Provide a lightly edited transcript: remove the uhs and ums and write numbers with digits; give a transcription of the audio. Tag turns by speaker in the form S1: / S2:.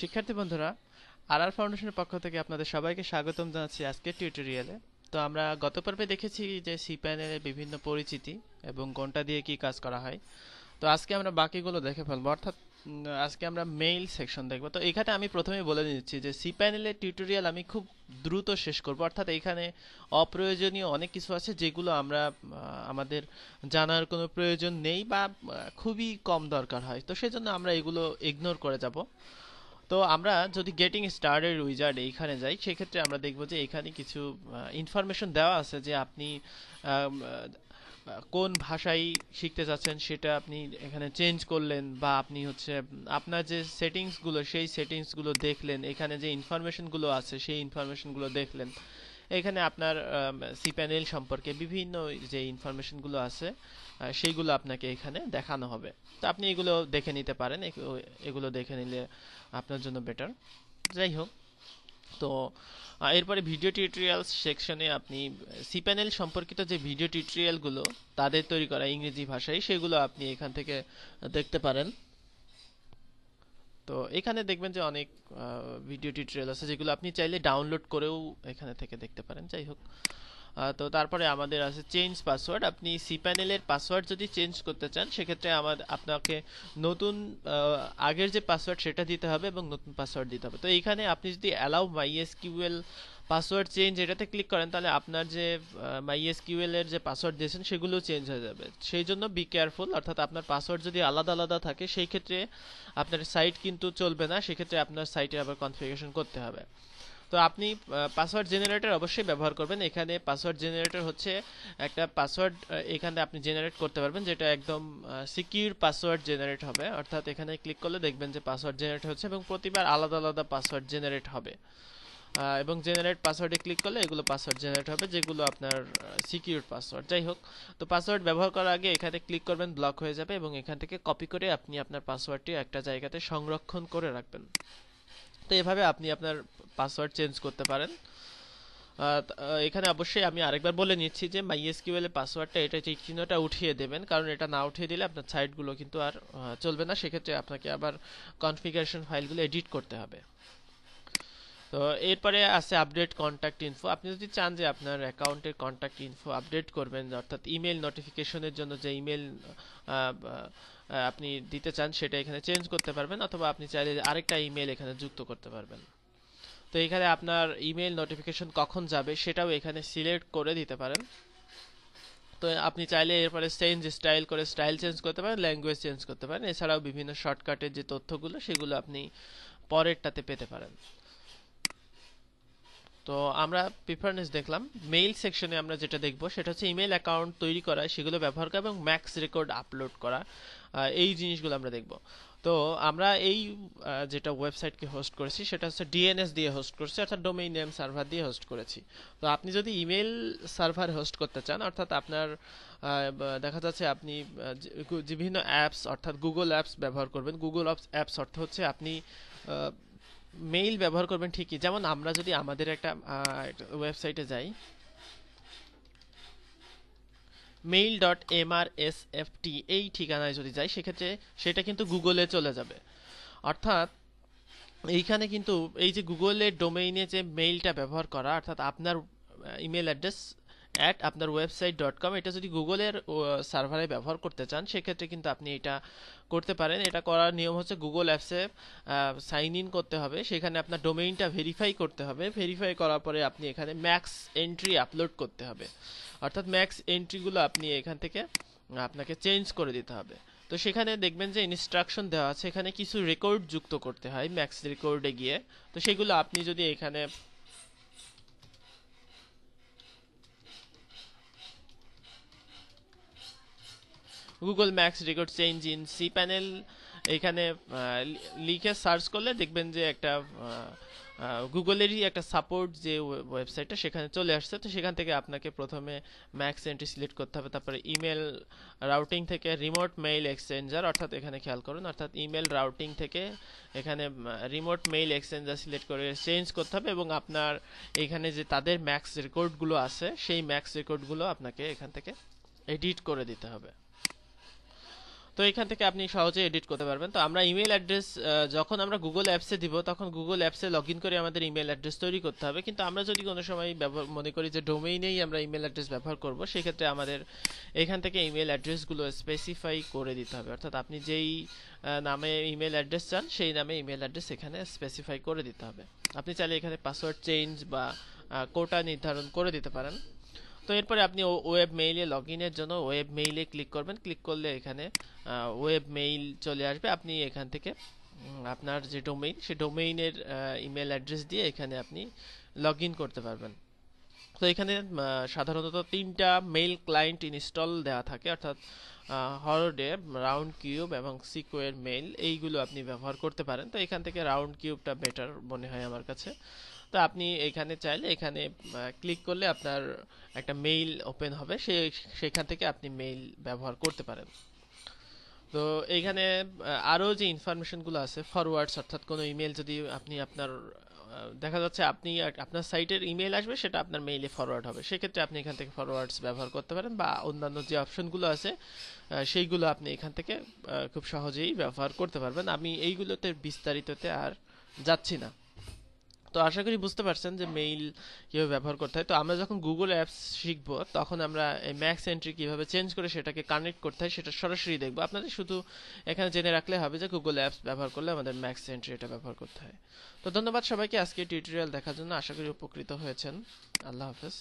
S1: শিক্ষার্থী বন্ধুরা, আরআর ফাউন্ডেশনের পক্ষ থেকে আপনাদের সবাইকে স্বাগতম জানাচ্ছি আজকের টিউটোরিয়ালে। তো আমরা গত পর্বে দেখেছি যে সি প্যানেলের বিভিন্ন পরিচিতি এবং কোনটা দিয়ে কি কাজ করা হয়। তো আজকে আমরা বাকিগুলো দেখে ফেলবো, অর্থাৎ আজকে আমরা মেইল সেকশন দেখব। তো এখানে আমি প্রথমেই বলে দিচ্ছি যে সি প্যানেলের টিউটোরিয়াল আমি খুব দ্রুত শেষ করব, অর্থাৎ এখানে অপ্রয়োজনীয় অনেক কিছু আছে যেগুলো আমরা আমাদের জানার কোনো প্রয়োজন নেই বা খুবই কম দরকার হয়, তো সেজন্য আমরা এগুলো ইগনোর করে যাব। তো আমরা যদি গেটিং স্টার্টেড উইজার্ড এইখানে যাই, সেক্ষেত্রে আমরা দেখব যে এখানে কিছু ইনফরমেশন দেওয়া আছে যে আপনি কোন ভাষায় শিখতে যাচ্ছেন সেটা আপনি এখানে চেঞ্জ করলেন, বা আপনি হচ্ছে আপনার যে সেটিংসগুলো সেই সেটিংসগুলো দেখলেন, এখানে যে ইনফরমেশনগুলো আছে সেই ইনফরমেশনগুলো দেখলেন। এখানে আপনার সি প্যানেল সম্পর্কে বিভিন্ন যে ইনফরমেশনগুলো আছে সেইগুলো আপনাকে এখানে দেখানো হবে। তো আপনি এগুলো দেখে নিতে পারেন, এগুলো দেখে নিলে আপনার জন্য বেটার। যাই হোক, তো এরপরে ভিডিও টিউটোরিয়ালস সেকশনে আপনি সি প্যানেল সম্পর্কিত যে ভিডিও টিউটোরিয়ালগুলো তাদের তৈরি করা ইংরেজি ভাষায়, সেগুলো আপনি এখান থেকে দেখতে পারেন। তো এখানে দেখবেন যে অনেক ভিডিও টিউটোরিয়াল আছে যেগুলো আপনি চাইলে ডাউনলোড করেও এখানে থেকে দেখতে পারেন। যাই হোক, তো তারপরে আমাদের আছে চেঞ্জ পাসওয়ার্ড। আপনি সি প্যানেলের পাসওয়ার্ড যদি চেঞ্জ করতে চান, সেক্ষেত্রে আপনাকে নতুন আগের যে পাসওয়ার্ড সেটা দিতে হবে এবং নতুন পাসওয়ার্ড দিতে হবে। তো এইখানে আপনি যদি অ্যালাউ মাইএসকিউএল পাসওয়ার্ড চেঞ্জ এটাতে ক্লিক করেন, তাহলে আপনার যে মাইএসকিউএল এর যে পাসওয়ার্ড দিয়েছেন সেগুলো চেঞ্জ হয়ে যাবে। সেই জন্য বি কেয়ারফুল, অর্থাৎ আপনার পাসওয়ার্ড যদি আলাদা আলাদা থাকে সেই ক্ষেত্রে আপনার সাইট কিন্তু চলবে না, সেক্ষেত্রে আপনার সাইটে আবার কনফিগারেশন করতে হবে। তো আপনি পাসওয়ার্ড জেনারেটর অবশ্যই ব্যবহার করবেন। এখানে পাসওয়ার্ড জেনারেটর হচ্ছে একটা পাসওয়ার্ড এখানে আপনি জেনারেট করতে পারবেন, যেটা একদম সিকিউর পাসওয়ার্ড জেনারেট হবে। অর্থাৎ এখানে ক্লিক করলে দেখবেন যে পাসওয়ার্ড জেনারেট হচ্ছে এবং প্রতিবার আলাদা আলাদা পাসওয়ার্ড জেনারেট হবে। এবং জেনারেট পাসওয়ার্ডে ক্লিক করলে এগুলো পাসওয়ার্ড জেনারেট হবে যেগুলো আপনার সিকিউর পাসওয়ার্ড। যাই হোক, তো পাসওয়ার্ড ব্যবহার করার আগে এখানে ক্লিক করবেন, ব্লক হয়ে যাবে, এবং এখান থেকে কপি করে আপনি আপনার পাসওয়ার্ডটি একটা জায়গাতে সংরক্ষণ করে রাখবেন। তো এভাবে আপনি আপনার পাসওয়ার্ড চেঞ্জ করতে পারেন। এখানে অবশ্যই আমি আরেকবার বলে নিচ্ছি যে মাইএসকিউএল এর পাসওয়ার্ডটা এটা যে চিহ্নটা উঠিয়ে দেবেন, কারণ এটা না উঠিয়ে দিলে আপনার সাইটগুলো কিন্তু আর চলবে না, সেক্ষেত্রে আপনাকে আবার কনফিগারেশন ফাইলগুলো এডিট করতে হবে। তো এরপরে আছে আপডেট কন্ট্যাক্ট ইনফো। আপনি যদি চান যে আপনার অ্যাকাউন্টের কন্ট্যাক্ট ইনফো আপডেট করবেন, অর্থাৎ ইমেল নোটিফিকেশনের জন্য যে ইমেল আপনি দিতে চান সেটা এখানে চেঞ্জ করতে পারবেন, অথবা আপনি চাইলে আরেকটা ইমেল এখানে যুক্ত করতে পারবেন। তো এখানে আপনার ইমেল নোটিফিকেশন কখন যাবে সেটাও এখানে সিলেক্ট করে দিতে পারেন। তো আপনি চাইলে এরপরে চেঞ্জ স্টাইল করে স্টাইল চেঞ্জ করতে পারেন, ল্যাঙ্গুয়েজ চেঞ্জ করতে পারেন। এছাড়াও বিভিন্ন শর্টকাটের যে তথ্যগুলো সেগুলো আপনি পরেরটাতে পেতে পারেন। তো আমরা প্রিফারেন্স দেখলাম। মেইল সেকশনে আমরা যেটা দেখব সেটা হচ্ছে ইমেল অ্যাকাউন্ট তৈরি করা, সেগুলো ব্যবহার করা এবং ম্যাক্স রেকর্ড আপলোড করা, এই জিনিসগুলো আমরা দেখব। তো আমরা এই যেটা ওয়েবসাইটকে হোস্ট করেছি সেটা হচ্ছে ডিএনএস দিয়ে হোস্ট করছি, অর্থাৎ ডোমেইন নেম সার্ভার দিয়ে হোস্ট করেছি। তো আপনি যদি ইমেল সার্ভার হোস্ট করতে চান, অর্থাৎ আপনার দেখা যাচ্ছে আপনি বিভিন্ন অ্যাপস অর্থাৎ গুগল অ্যাপস ব্যবহার করবেন। গুগল অ্যাপস অর্থ হচ্ছে আপনি মেইল ব্যবহার করবেন ঠিকই, যেমন আমরা যদি আমাদের একটা ওয়েবসাইটে যাই, mail.mrsft এই ঠিকানায় যদি যাই, সেক্ষেত্রে সেটা কিন্তু গুগলে চলে যাবে। অর্থাৎ এইখানে কিন্তু এই যে গুগলের ডোমেইনে যে মেইলটা ব্যবহার করা, অর্থাৎ আপনার ইমেল অ্যাড্রেস আপনার website.com, এটা যদি গুগলের সার্ভারে ব্যবহার করতে চান, সেক্ষেত্রে কিন্তু আপনি এটা করতে পারেন। এটা করার নিয়ম হচ্ছে গুগল অ্যাপসে সাইন ইন করতে হবে, সেখানে আপনার ডোমেইনটা ভেরিফাই করতে হবে। ভেরিফাই করার পরে আপনি এখানে ম্যাক্স এন্ট্রি আপলোড করতে হবে, অর্থাৎ ম্যাক্স এন্ট্রিগুলো আপনি এখান থেকে আপনাকে চেঞ্জ করে দিতে হবে। তো সেখানে দেখবেন যে ইনস্ট্রাকশন দেওয়া আছে, এখানে কিছু রেকর্ড যুক্ত করতে হয় ম্যাক্স রেকর্ডে গিয়ে। তো সেগুলো আপনি যদি এখানে Google max record change in C panel এখানে লিখে সার্চ করলে দেখবেন যে একটা গুগলেরই একটা সাপোর্ট যে ওয়েবসাইটটা সেখানে চলে আসছে। তো সেখান থেকে আপনাকে প্রথমে ম্যাক্স এন্ট্রি সিলেক্ট করতে হবে, তারপরে ইমেল রাউটিং থেকে রিমোট মেইল এক্সচেঞ্জার, অর্থাৎ এখানে খেয়াল করুন, অর্থাৎ ইমেল রাউটিং থেকে এখানে রিমোট মেইল এক্সচেঞ্জার সিলেক্ট করে চেঞ্জ করতে হবে, এবং আপনার এখানে যে তাদের ম্যাক্স রেকর্ডগুলো আছে সেই ম্যাক্স রেকর্ডগুলো আপনাকে এখান থেকে এডিট করে দিতে হবে। তো এখান থেকে আপনি সহজে এডিট করতে পারবেন। তো আমরা ইমেল অ্যাড্রেস যখন আমরা গুগল অ্যাপসে দিব তখন গুগল অ্যাপসে লগ ইন করে আমাদের ইমেল অ্যাড্রেস তৈরি করতে হবে, কিন্তু আমরা যদি কোনো সময় ব্যবহার মনে করি যে ডোমেইনেই আমরা ইমেল অ্যাড্রেস ব্যবহার করব, সেক্ষেত্রে আমাদের এখান থেকে ইমেল অ্যাড্রেসগুলো স্পেসিফাই করে দিতে হবে, অর্থাৎ আপনি যেই নামে ইমেল অ্যাড্রেস চান সেই নামে ইমেল অ্যাড্রেস এখানে স্পেসিফাই করে দিতে হবে। আপনি চাইলে এখানে পাসওয়ার্ড চেঞ্জ বা কোটা নির্ধারণ করে দিতে পারেন। তো এরপরে আপনি ওয়েব মেইলে লগ ইনের জন্য ওয়েব মেইলে ক্লিক করবেন। ক্লিক করলে এখানে ওয়েব মেইল চলে আসবে। আপনি এখান থেকে আপনার যে ডোমেইন সেই ডোমেইনের ইমেল অ্যাড্রেস দিয়ে এখানে আপনি লগ ইন করতে পারবেন। তো এখানে সাধারণত 3টা মেইল ক্লায়েন্ট ইনস্টল দেওয়া থাকে, অর্থাৎ হরডে, রাউন্ড কিউব এবং সিকোয়ার মেইল, এইগুলো আপনি ব্যবহার করতে পারেন। তো এখান থেকে রাউন্ড কিউবটা বেটার মনে হয় আমার কাছে। তো আপনি এখানে চাইলে এখানে ক্লিক করলে আপনার একটা মেইল ওপেন হবে, সেখান থেকে আপনি মেইল ব্যবহার করতে পারেন। তো এইখানে আরও যে ইনফরমেশনগুলো আছে ফরওয়ার্ডস, অর্থাৎ কোনো ইমেল যদি আপনি আপনার দেখা যাচ্ছে আপনি আপনার সাইটের ইমেল আসবে সেটা আপনার মেইলে ফরওয়ার্ড হবে, সেক্ষেত্রে আপনি এখান থেকে ফরওয়ার্ডস ব্যবহার করতে পারেন, বা অন্যান্য যে অপশনগুলো আছে সেইগুলো আপনি এখান থেকে খুব সহজেই ব্যবহার করতে পারবেন। আমি এইগুলোতে বিস্তারিততে আর যাচ্ছি না। তো আশা করি বুঝতে পারছেন যে মেইল কিভাবে ব্যবহার করতে হয়। তো আমরা যখন গুগল অ্যাপস শিখব তখন আমরা এই ম্যাক্স এন্ট্রি কিভাবে চেঞ্জ করে সেটাকে কানেক্ট করতে হয় সেটা সরাসরি দেখব। আপনাদের শুধু এখানে জেনে রাখলে হবে যে গুগল অ্যাপস ব্যবহার করলে আমাদের ম্যাক্স এন্ট্রি এটা ব্যবহার করতে হয়। তো ধন্যবাদ সবাইকে আজকে টিউটোরিয়াল দেখার জন্য, আশা করি উপকৃত হয়েছেন। আল্লাহ হাফেজ।